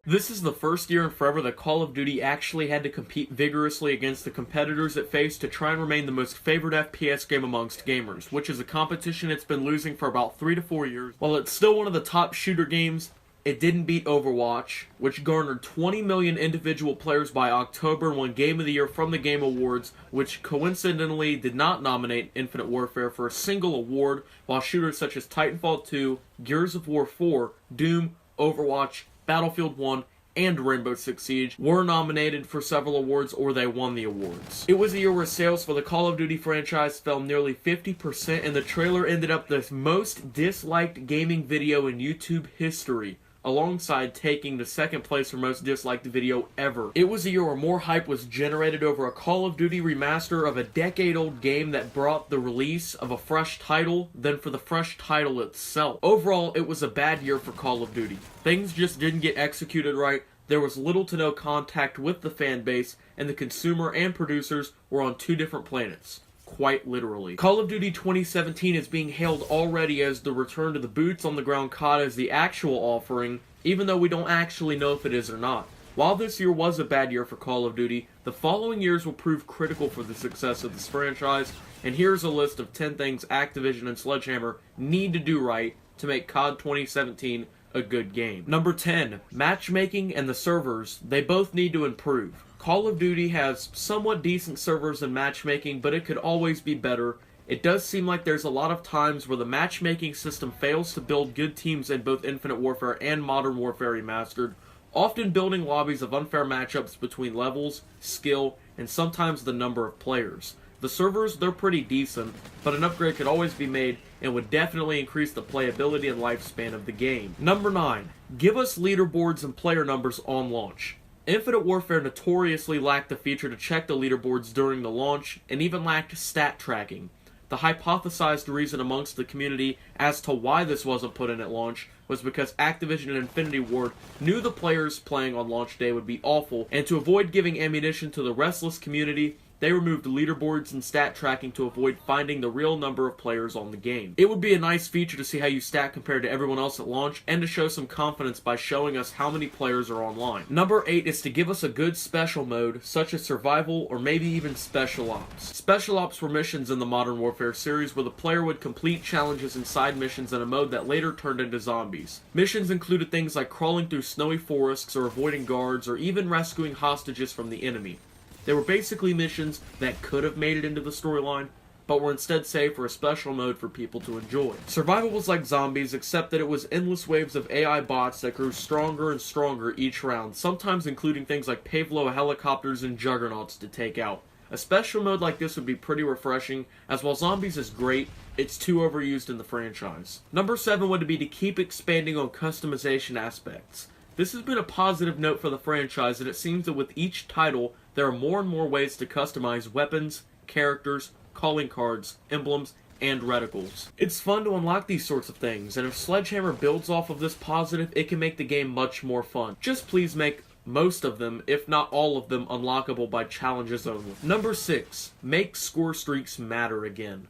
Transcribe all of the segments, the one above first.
This is the first year in forever that Call of Duty actually had to compete vigorously against the competitors it faced to try and remain the most favored FPS game amongst gamers, which is a competition it's been losing for about 3 to 4 years. While it's still one of the top shooter games, it didn't beat Overwatch, which garnered 20 million individual players by October and won Game of the Year from the Game Awards, which coincidentally did not nominate Infinite Warfare for a single award, while shooters such as Titanfall 2, Gears of War 4, Doom, Overwatch, Battlefield 1, and Rainbow Six Siege were nominated for several awards or they won the awards. It was a year where sales for the Call of Duty franchise fell nearly 50% and the trailer ended up the most disliked gaming video in YouTube history, alongside taking the second place for most disliked video ever. It was a year where more hype was generated over a Call of Duty remaster of a decade-old game that brought the release of a fresh title than for the fresh title itself. Overall, it was a bad year for Call of Duty. Things just didn't get executed right, there was little to no contact with the fan base, and the consumer and producers were on two different planets. Quite literally. Call of Duty 2017 is being hailed already as the return to the boots on the ground CoD as the actual offering, even though we don't actually know if it is or not. While this year was a bad year for Call of Duty, the following years will prove critical for the success of this franchise, and here's a list of 10 things Activision and Sledgehammer need to do right to make CoD 2017 a good game. Number 10, matchmaking and the servers. They both need to improve. Call of Duty has somewhat decent servers and matchmaking, but it could always be better. It does seem like there's a lot of times where the matchmaking system fails to build good teams in both Infinite Warfare and Modern Warfare Remastered, often building lobbies of unfair matchups between levels, skill, and sometimes the number of players. The servers, they're pretty decent, but an upgrade could always be made and would definitely increase the playability and lifespan of the game. Number 9. Give us leaderboards and player numbers on launch. Infinite Warfare notoriously lacked the feature to check the leaderboards during the launch, and even lacked stat tracking. The hypothesized reason amongst the community as to why this wasn't put in at launch was because Activision and Infinity Ward knew the players playing on launch day would be awful, and to avoid giving ammunition to the restless community, they removed leaderboards and stat tracking to avoid finding the real number of players on the game. It would be a nice feature to see how you stat compared to everyone else at launch, and to show some confidence by showing us how many players are online. Number 8 is to give us a good special mode, such as survival or maybe even special ops. Special ops were missions in the Modern Warfare series where the player would complete challenges and side missions in a mode that later turned into zombies. Missions included things like crawling through snowy forests or avoiding guards or even rescuing hostages from the enemy. They were basically missions that could have made it into the storyline, but were instead saved for a special mode for people to enjoy. Survival was like zombies, except that it was endless waves of AI bots that grew stronger and stronger each round, sometimes including things like Pavlov helicopters and juggernauts to take out. A special mode like this would be pretty refreshing, as while zombies is great, it's too overused in the franchise. Number 7 would be to keep expanding on customization aspects. This has been a positive note for the franchise, and it seems that with each title, there are more and more ways to customize weapons, characters, calling cards, emblems, and reticles. It's fun to unlock these sorts of things, and if Sledgehammer builds off of this positive, it can make the game much more fun. Just please make most of them, if not all of them, unlockable by challenges only. Number 6. Make score streaks matter again.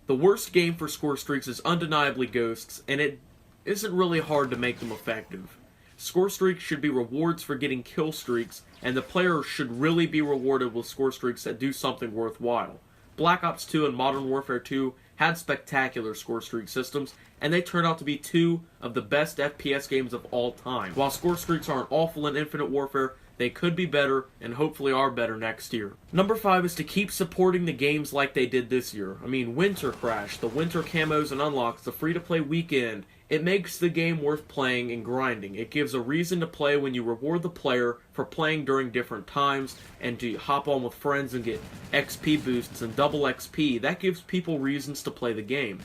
The worst game for score streaks is undeniably Ghosts, and it isn't really hard to make them effective. Score streaks should be rewards for getting kill streaks, and the player should really be rewarded with score streaks that do something worthwhile. Black Ops 2 and Modern Warfare 2 had spectacular score streak systems, and they turned out to be two of the best FPS games of all time. While score streaks aren't awful in Infinite Warfare, they could be better, and hopefully are better next year. Number 5 is to keep supporting the games like they did this year. Winter Crash, the winter camos and unlocks, the free-to-play weekend. It makes the game worth playing and grinding. It gives a reason to play when you reward the player for playing during different times, and to hop on with friends and get XP boosts and double XP. That gives people reasons to play the game.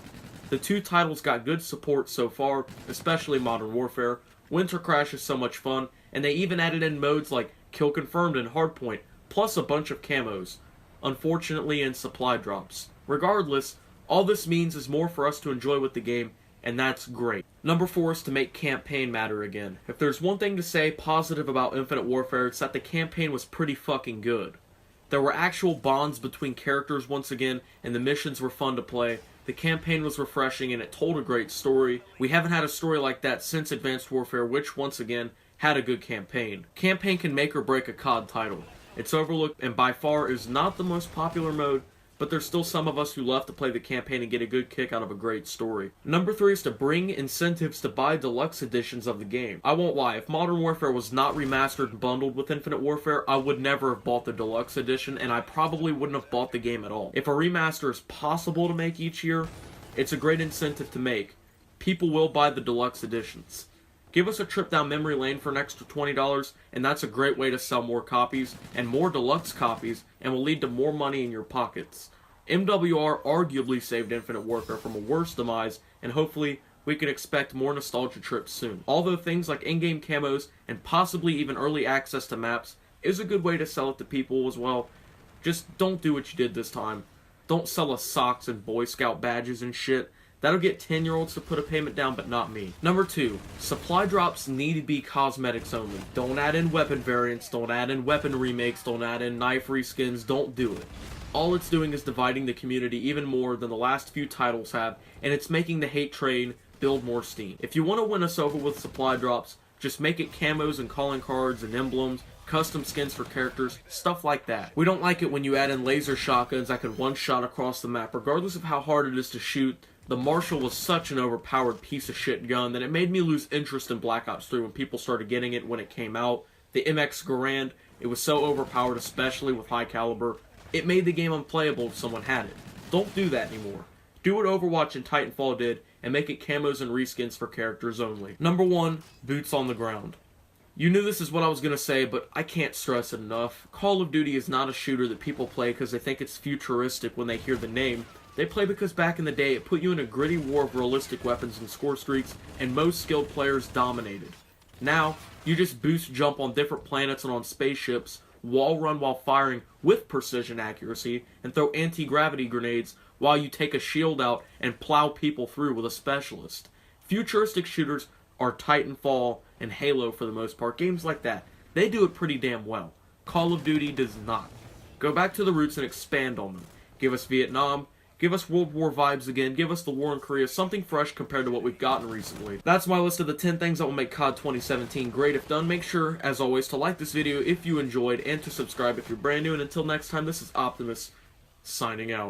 The two titles got good support so far, especially Modern Warfare. Winter Crash is so much fun, and they even added in modes like Kill Confirmed and Hardpoint, plus a bunch of camos, unfortunately in supply drops. Regardless, all this means is more for us to enjoy with the game, and that's great. Number 4 is to make campaign matter again. If there's one thing to say positive about Infinite Warfare, it's that the campaign was pretty fucking good. There were actual bonds between characters once again, and the missions were fun to play. The campaign was refreshing and it told a great story. We haven't had a story like that since Advanced Warfare, which, once again, had a good campaign. Campaign can make or break a CoD title. It's overlooked and by far is not the most popular mode, but there's still some of us who love to play the campaign and get a good kick out of a great story. Number 3 is to bring incentives to buy deluxe editions of the game. I won't lie, if Modern Warfare was not remastered and bundled with Infinite Warfare, I would never have bought the deluxe edition, and I probably wouldn't have bought the game at all. If a remaster is possible to make each year, it's a great incentive to make. People will buy the deluxe editions. Give us a trip down memory lane for an extra $20, and that's a great way to sell more copies, and more deluxe copies, and will lead to more money in your pockets. MWR arguably saved Infinite Warfare from a worse demise, and hopefully we can expect more nostalgia trips soon. Although things like in-game camos, and possibly even early access to maps, is a good way to sell it to people as well. Just don't do what you did this time. Don't sell us socks and Boy Scout badges and shit. That'll get 10-year-olds to put a payment down, but not me. Number 2, supply drops need to be cosmetics only. Don't add in weapon variants, don't add in weapon remakes, don't add in knife reskins, don't do it. All it's doing is dividing the community even more than the last few titles have, and it's making the hate train build more steam. If you want to win us over with supply drops, just make it camos and calling cards and emblems, custom skins for characters, stuff like that. We don't like it when you add in laser shotguns that can one-shot across the map, regardless of how hard it is to shoot. The Marshall was such an overpowered piece of shit gun that it made me lose interest in Black Ops 3 when people started getting it when it came out. The MX Garand, it was so overpowered, especially with high caliber, it made the game unplayable if someone had it. Don't do that anymore. Do what Overwatch and Titanfall did, and make it camos and reskins for characters only. Number 1, boots on the ground. You knew this is what I was going to say, but I can't stress it enough. Call of Duty is not a shooter that people play because they think it's futuristic when they hear the name. They play because back in the day, it put you in a gritty war of realistic weapons and score streaks, and most skilled players dominated. Now, you just boost jump on different planets and on spaceships, wall run while firing with precision accuracy, and throw anti-gravity grenades while you take a shield out and plow people through with a specialist. Futuristic shooters are Titanfall and Halo for the most part. Games like that, they do it pretty damn well. Call of Duty does not. Go back to the roots and expand on them. Give us Vietnam, give us World War vibes again, give us the war in Korea, something fresh compared to what we've gotten recently. That's my list of the 10 things that will make COD 2017 great. If done, make sure, as always, to like this video if you enjoyed, and to subscribe if you're brand new. And until next time, this is Optimus, signing out.